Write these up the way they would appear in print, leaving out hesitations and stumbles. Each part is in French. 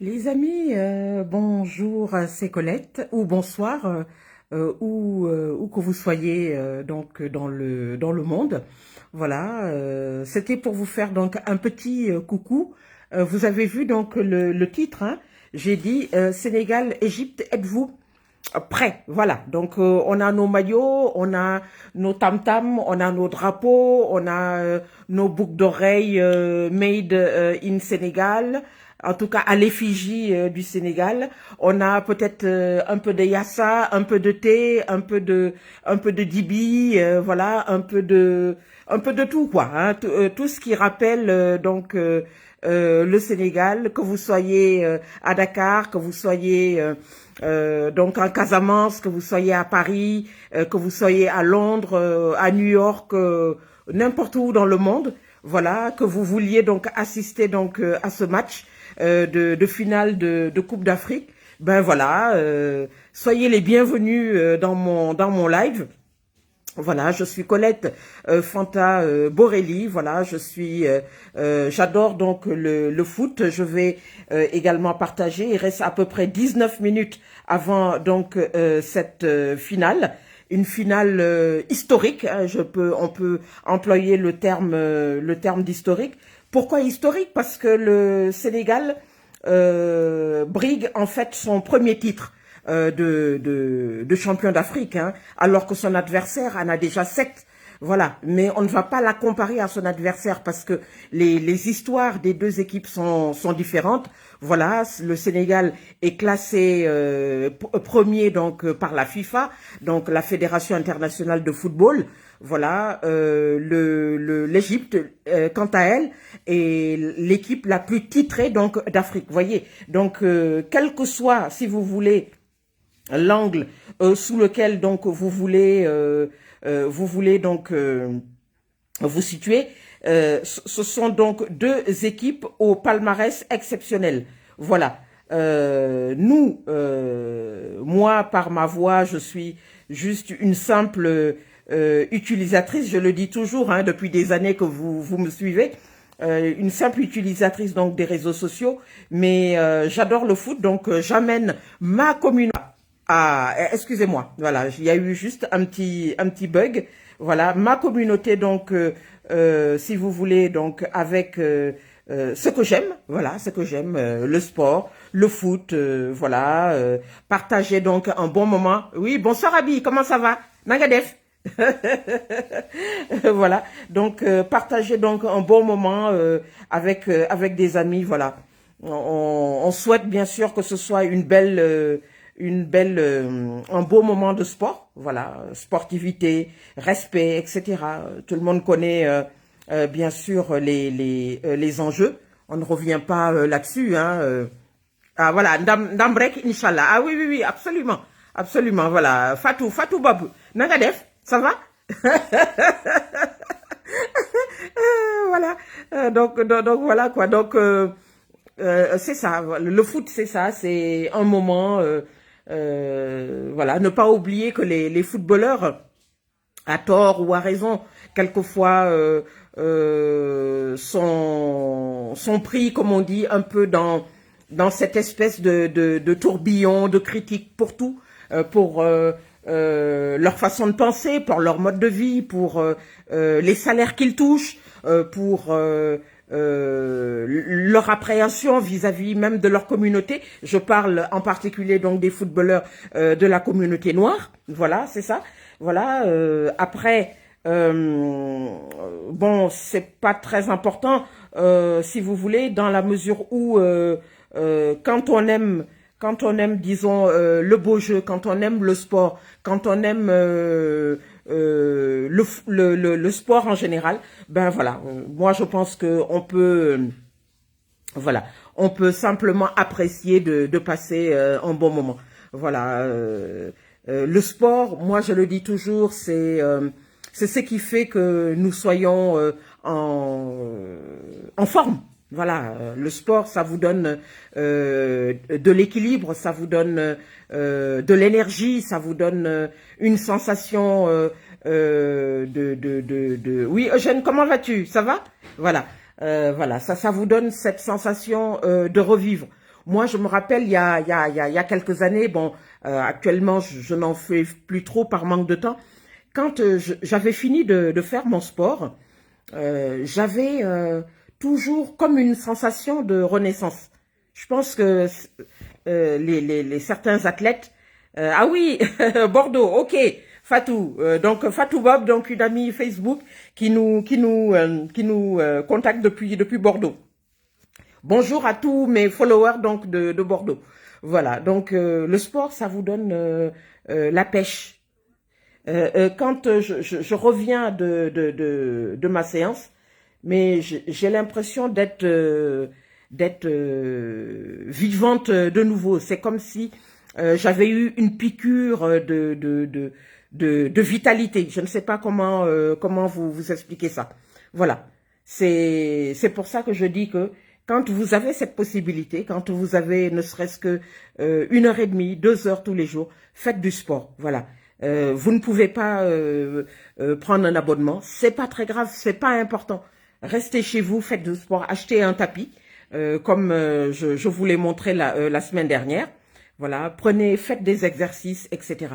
Les amis, bonjour, c'est Colette, ou bonsoir, où que vous soyez donc dans le monde. Voilà, c'était pour vous faire donc un petit coucou. Vous avez vu donc le titre, hein. J'ai dit Sénégal, Égypte, êtes-vous prêts? Voilà, donc on a nos maillots, on a nos tam-tams, on a nos drapeaux, on a nos boucles d'oreilles made in Sénégal. En tout cas, à l'effigie du Sénégal, on a peut-être un peu de yassa, un peu de thé, un peu de dibi, voilà, un peu de tout quoi, hein, tout ce qui rappelle le Sénégal, que vous soyez à Dakar, que vous soyez donc en Casamance, que vous soyez à Paris, que vous soyez à Londres, à New York, n'importe où dans le monde, voilà, que vous vouliez donc assister donc à ce match de finale de Coupe d'Afrique, ben voilà, soyez les bienvenus dans mon live. Voilà, je suis Colette Fanta Borelli. Voilà, j'adore donc le foot. Je vais également partager. Il reste à peu près 19 minutes avant donc cette finale. Une finale historique. Hein, on peut employer le terme d'historique. Pourquoi historique? Parce que le Sénégal brigue en fait son premier titre de champion d'Afrique, hein, alors que son adversaire en a déjà 7. Voilà, mais on ne va pas la comparer à son adversaire parce que les histoires des deux équipes sont différentes. Voilà, le Sénégal est classé premier donc par la FIFA, donc la Fédération internationale de football. Voilà, l'Égypte, quant à elle, est l'équipe la plus titrée donc d'Afrique. Voyez, donc quel que soit, si vous voulez, l'angle sous lequel donc vous voulez donc vous situer, ce sont donc deux équipes au palmarès exceptionnel. Voilà. Moi, par ma voix, je suis juste une simple utilisatrice, je le dis toujours, hein, depuis des années que vous me suivez, une simple utilisatrice donc des réseaux sociaux, mais j'adore le foot, donc j'amène ma communauté. Ah, excusez-moi, voilà, il y a eu juste un petit bug. Voilà, ma communauté, donc, si vous voulez, donc, avec ce que j'aime, voilà, ce que j'aime, le sport, le foot, voilà, partager donc un bon moment. Oui, bonsoir Abi, comment ça va? Nangadef. Voilà, donc, partager donc un bon moment avec des amis, voilà. On souhaite bien sûr que ce soit un beau moment de sport, voilà, sportivité, respect, etc. Tout le monde connaît bien sûr les enjeux. On ne revient pas là-dessus, hein. Ah voilà, Ndam Brek, Inch'Allah. Ah oui, oui, oui, absolument, absolument, voilà. Fatou Babou, Nangadef, ça va? Voilà, donc voilà quoi. Donc c'est ça, le foot c'est ça, c'est un moment, voilà, ne pas oublier que les footballeurs, à tort ou à raison, quelquefois sont pris, comme on dit, un peu dans cette espèce de tourbillon, de critique pour tout, pour leur façon de penser, pour leur mode de vie, pour les salaires qu'ils touchent, pour leur appréhension vis-à-vis même de leur communauté. Je parle en particulier donc des footballeurs de la communauté noire. Voilà, c'est ça. Voilà. Après, bon, c'est pas très important, si vous voulez, dans la mesure où quand on aime, disons, le beau jeu, quand on aime le sport, quand on aime le sport en général, ben voilà, moi je pense que on peut, voilà, on peut simplement apprécier de passer un bon moment. Voilà, le sport, moi je le dis toujours, c'est ce qui fait que nous soyons en forme. Voilà, le sport, ça vous donne de l'équilibre, ça vous donne de l'énergie, ça vous donne une sensation Oui, Eugène, comment vas-tu? Ça va? Voilà, voilà, ça vous donne cette sensation de revivre. Moi, je me rappelle, il y a quelques années, bon, actuellement, je n'en fais plus trop par manque de temps. Quand j'avais fini de faire mon sport, j'avais toujours comme une sensation de renaissance. Je pense que les certains athlètes... ah oui, Bordeaux, ok, Fatou. Donc Fatou Bob, donc une amie Facebook qui nous contacte depuis Bordeaux. Bonjour à tous mes followers donc de Bordeaux. Voilà, donc le sport, ça vous donne la pêche. Quand je reviens de ma séance, mais j'ai l'impression d'être vivante de nouveau. C'est comme si j'avais eu une piqûre de vitalité. Je ne sais pas comment vous expliquer ça. Voilà. C'est pour ça que je dis que quand vous avez cette possibilité, quand vous avez ne serait-ce que 1 heure et demie, 2 heures tous les jours, faites du sport. Voilà. Vous ne pouvez pas prendre un abonnement. C'est pas très grave, c'est pas important. Restez chez vous, faites du sport, achetez un tapis, comme je vous l'ai montré la semaine dernière. Voilà, faites des exercices, etc.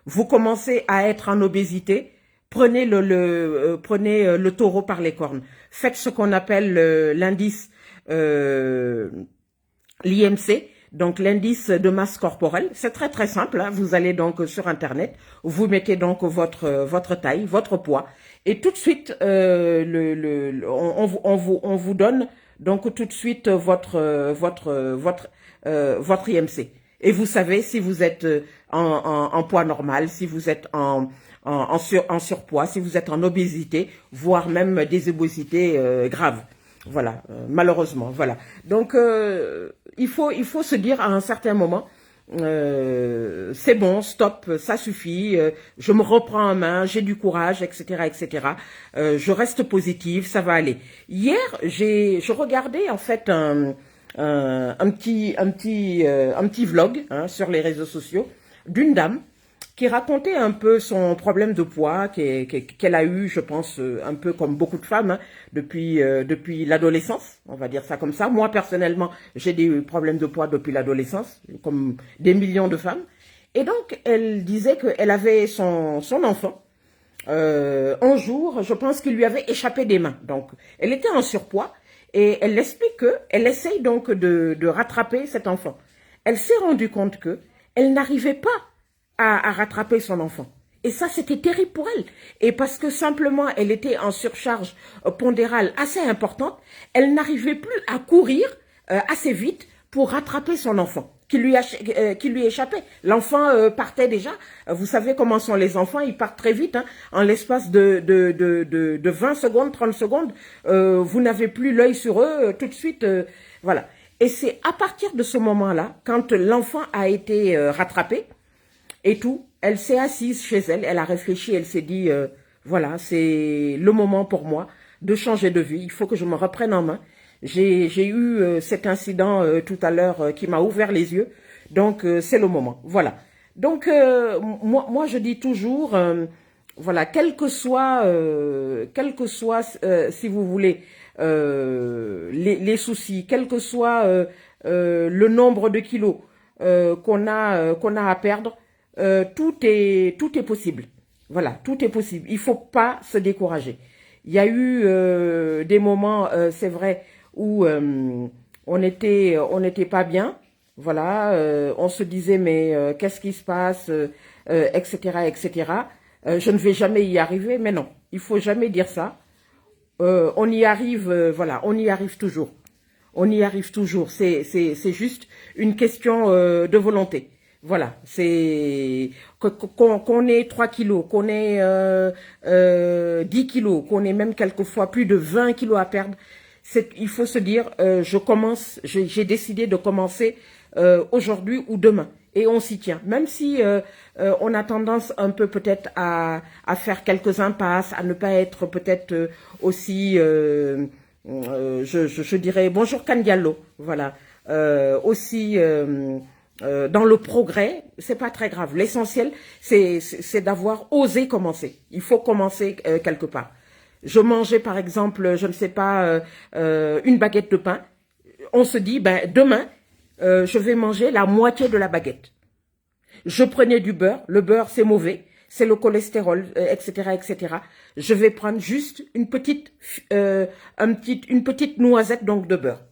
Vous commencez à être en obésité, prenez le taureau par les cornes. Faites ce qu'on appelle l'indice l'IMC, donc l'indice de masse corporelle. C'est très très simple, hein. Vous allez donc sur internet, vous mettez donc votre taille, votre poids, et tout de suite on vous donne donc tout de suite votre IMC. Et vous savez si vous êtes en poids normal, si vous êtes en surpoids, si vous êtes en obésité, voire même des obésités graves. Voilà, malheureusement, voilà. Donc, il faut se dire à un certain moment, c'est bon, stop, ça suffit, je me reprends en main, j'ai du courage, etc., etc. Je reste positive, ça va aller. Hier, je regardais en fait un petit vlog hein, sur les réseaux sociaux d'une dame qui racontait un peu son problème de poids qu'elle a eu, je pense, un peu comme beaucoup de femmes, hein, depuis l'adolescence, on va dire ça comme ça. Moi, personnellement, j'ai des problèmes de poids depuis l'adolescence, comme des millions de femmes. Et donc, elle disait qu'elle avait son enfant. Un jour, je pense qu'il lui avait échappé des mains. Donc, elle était en surpoids et elle explique qu'elle essaye donc de rattraper cet enfant. Elle s'est rendue compte que elle n'arrivait pas à rattraper son enfant. Et ça, c'était terrible pour elle. Et parce que simplement, elle était en surcharge pondérale assez importante, elle n'arrivait plus à courir assez vite pour rattraper son enfant qui lui échappait. L'enfant partait déjà. Vous savez comment sont les enfants, ils partent très vite. Hein, en l'espace de 20 secondes, 30 secondes, vous n'avez plus l'œil sur eux tout de suite. Voilà. Et c'est à partir de ce moment-là, quand l'enfant a été rattrapé, et tout, elle s'est assise chez elle, elle a réfléchi, elle s'est dit, voilà, c'est le moment pour moi de changer de vie, il faut que je me reprenne en main. J'ai eu cet incident tout à l'heure qui m'a ouvert les yeux, donc c'est le moment, voilà. Donc moi je dis toujours, voilà, quel que soit si vous voulez, les soucis, quel que soit le nombre de kilos qu'on a à perdre, tout est possible. Voilà, tout est possible. Il faut pas se décourager. Il y a eu des moments, c'est vrai, où on n'était pas bien. Voilà, on se disait mais qu'est-ce qui se passe, etc., etc. Je ne vais jamais y arriver, mais non, il faut jamais dire ça. On y arrive, voilà, on y arrive toujours. On y arrive toujours. C'est juste une question de volonté. Voilà, c'est qu'on ait 3 kilos, qu'on ait 10 kilos, qu'on ait même quelquefois plus de 20 kilos à perdre. Il faut se dire, j'ai décidé de commencer aujourd'hui ou demain. Et on s'y tient. Même si on a tendance un peu peut-être à faire quelques impasses, à ne pas être peut-être aussi, je dirais, bonjour Candialo, voilà, aussi... dans le progrès, c'est pas très grave. L'essentiel, c'est d'avoir osé commencer. Il faut commencer quelque part. Je mangeais par exemple, je ne sais pas, une baguette de pain. On se dit, ben demain, je vais manger la moitié de la baguette. Je prenais du beurre. Le beurre, c'est mauvais. C'est le cholestérol, etc., etc. Je vais prendre juste une petite noisette donc de beurre.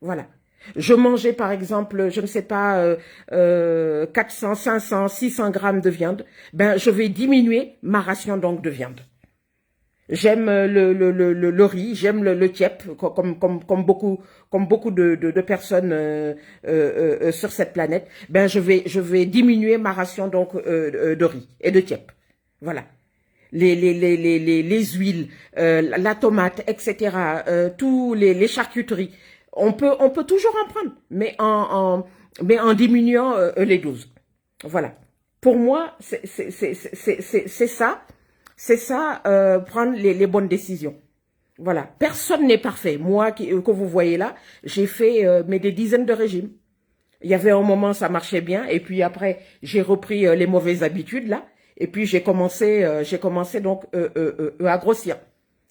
Voilà. Je mangeais par exemple, je ne sais pas, 400, 500, 600 grammes de viande. Ben, je vais diminuer ma ration donc de viande. J'aime le riz, j'aime le tiep, comme beaucoup de personnes sur cette planète. Ben, je vais diminuer ma ration donc de riz et de tiep. Voilà. Les huiles, la tomate, etc. Tous les charcuteries. On peut toujours en prendre, mais en diminuant les doses. Voilà. Pour moi, c'est ça. C'est ça, prendre les bonnes décisions. Voilà. Personne n'est parfait. Moi, que vous voyez là, j'ai fait mais des dizaines de régimes. Il y avait un moment, ça marchait bien. Et puis après, j'ai repris les mauvaises habitudes là. Et puis j'ai commencé donc à grossir.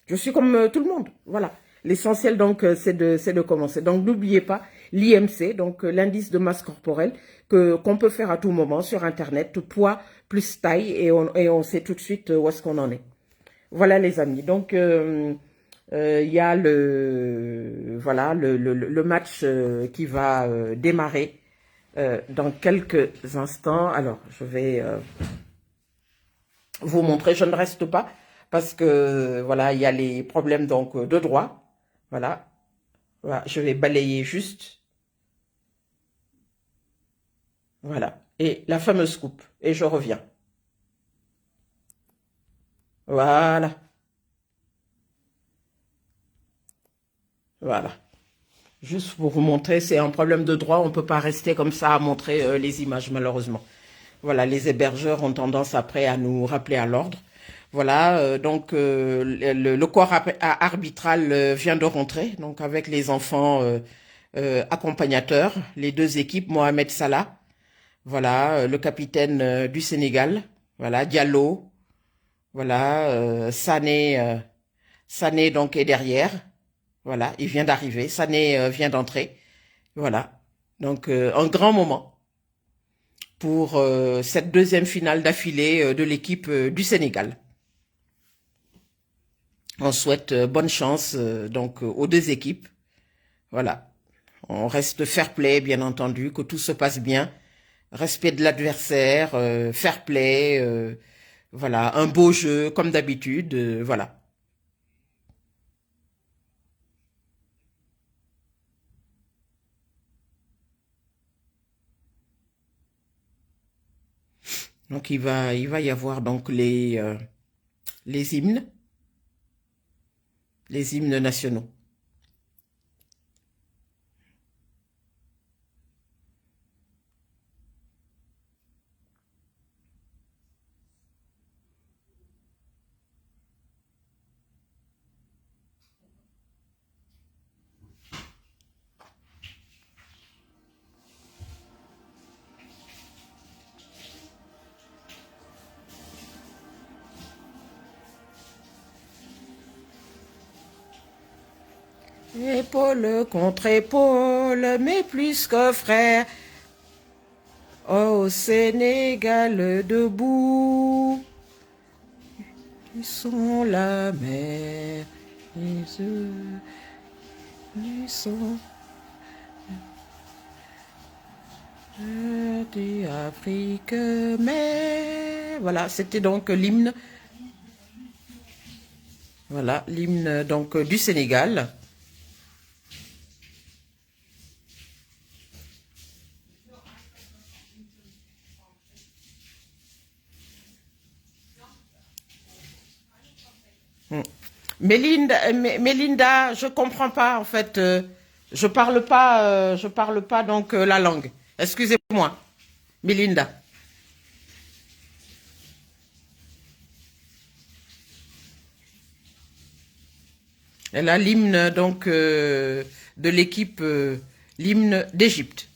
Je suis comme tout le monde. Voilà. L'essentiel donc c'est de commencer. Donc n'oubliez pas l'IMC, donc l'indice de masse corporelle qu'on peut faire à tout moment sur internet, poids plus taille et on sait tout de suite où est-ce qu'on en est. Voilà les amis. Donc il y a le match qui va démarrer dans quelques instants. Alors je vais vous montrer. Je ne reste pas parce que voilà il y a les problèmes donc de droit. Voilà. Voilà, je vais balayer juste. Voilà. Et la fameuse coupe. Et je reviens. Voilà. Voilà. Juste pour vous montrer, c'est un problème de droit. On ne peut pas rester comme ça à montrer les images, malheureusement. Voilà, les hébergeurs ont tendance après à nous rappeler à l'ordre. Voilà, donc le corps arbitral vient de rentrer, donc avec les enfants accompagnateurs, les deux équipes, Mohamed Salah. Voilà, le capitaine du Sénégal, voilà, Diallo, voilà, Sané donc est derrière, voilà, il vient d'arriver, Sané vient d'entrer, voilà. Donc un grand moment pour cette deuxième finale d'affilée de l'équipe du Sénégal. On souhaite bonne chance donc aux deux équipes, voilà. On reste fair play, bien entendu, que tout se passe bien. Respect de l'adversaire, fair play, voilà, un beau jeu comme d'habitude, voilà. Donc il va y avoir donc les hymnes nationaux. Épaule contre épaule, mais plus que frère. Au Sénégal debout, ils sont la mer, les œufs, ils sont d'Afrique, mais voilà, c'était donc l'hymne, voilà, l'hymne donc du Sénégal. Mélinda, je comprends pas en fait. Je parle pas donc la langue. Excusez-moi, Mélinda. Elle a l'hymne donc de l'équipe, l'hymne d'Égypte.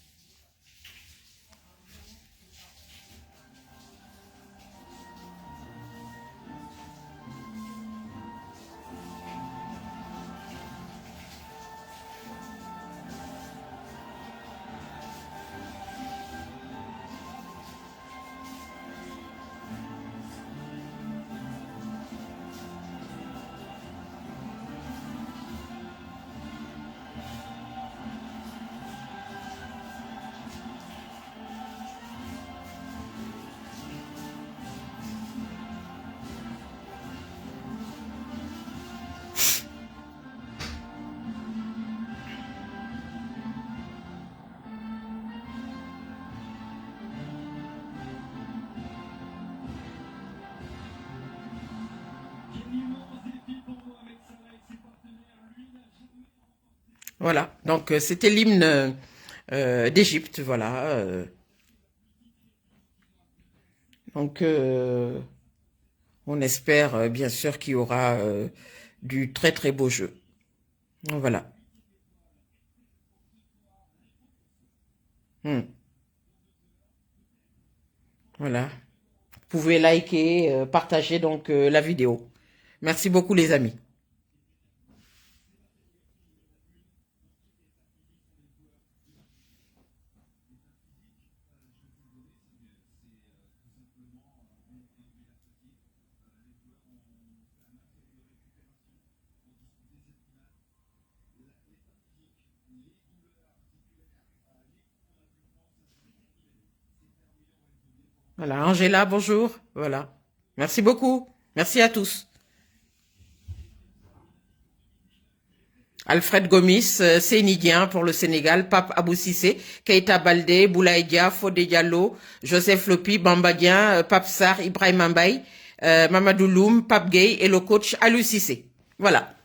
Voilà, donc c'était l'hymne d'Égypte, voilà. Donc on espère bien sûr qu'il y aura du très très beau jeu. Voilà. Hmm. Voilà. Vous pouvez liker, partager donc la vidéo. Merci beaucoup les amis. Voilà, Angela, bonjour. Voilà. Merci beaucoup. Merci à tous. Alfred Gomis, Sénidien pour le Sénégal, Pape Abou Sissé, Keita Baldé, Boulaye Dia, Fodé Diallo, Joseph Lopi, Bambadien, Pape Sarr, Ibrahim Mbaye, Mamadou Loum, Pape Gay et le coach Alou Sissé. Voilà.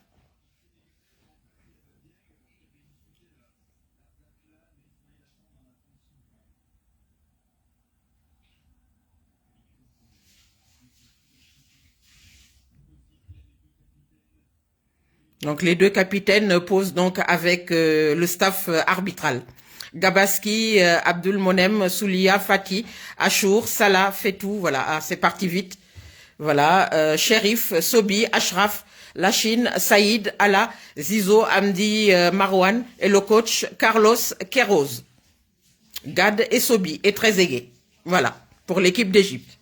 Donc les deux capitaines posent donc avec le staff arbitral. Gabaski, Abdul Monem, Soulia, Fati, Achour, Salah, Fetou, voilà, ah, c'est parti vite. Voilà, Sherif, Sobi, Ashraf, Lachine, Saïd, Allah, Zizo, Amdi, Marwan et le coach Carlos Queiroz. Gad et Sobi et Trezeguet. Voilà, pour l'équipe d'Égypte.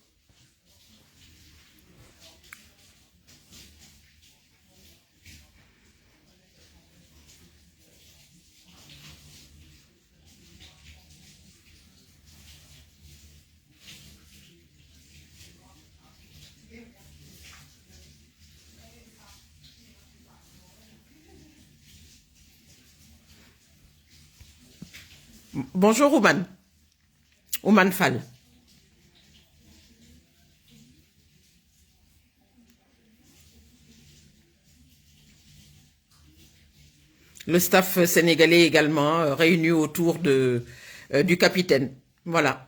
Bonjour Ouman. Ouman Fall. Le staff sénégalais également réuni autour du capitaine. Voilà.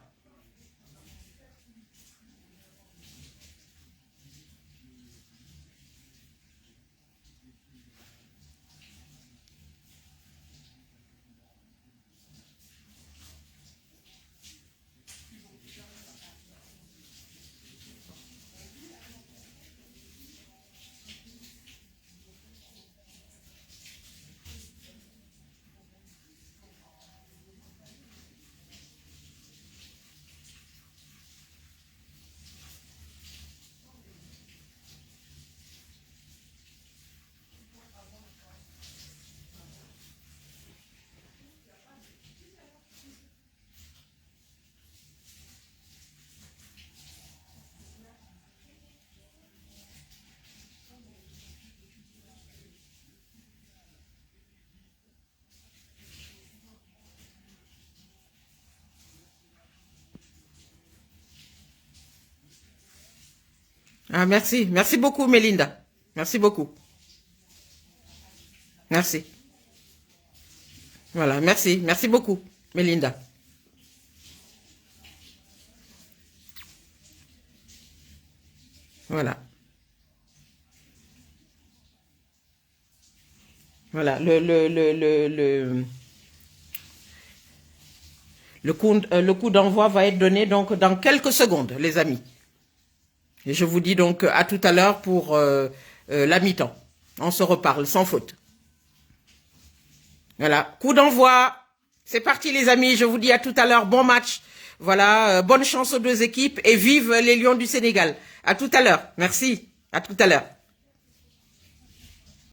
Ah, merci. Merci beaucoup, Melinda. Merci beaucoup. Merci. Voilà, merci. Merci beaucoup, Melinda. Voilà. Voilà. Le coup d'envoi va être donné donc dans quelques secondes, les amis. Et je vous dis donc à tout à l'heure pour la mi-temps. On se reparle sans faute. Voilà, coup d'envoi. C'est parti les amis, je vous dis à tout à l'heure. Bon match. Voilà, bonne chance aux deux équipes et vive les Lions du Sénégal. À tout à l'heure. Merci. À tout à l'heure.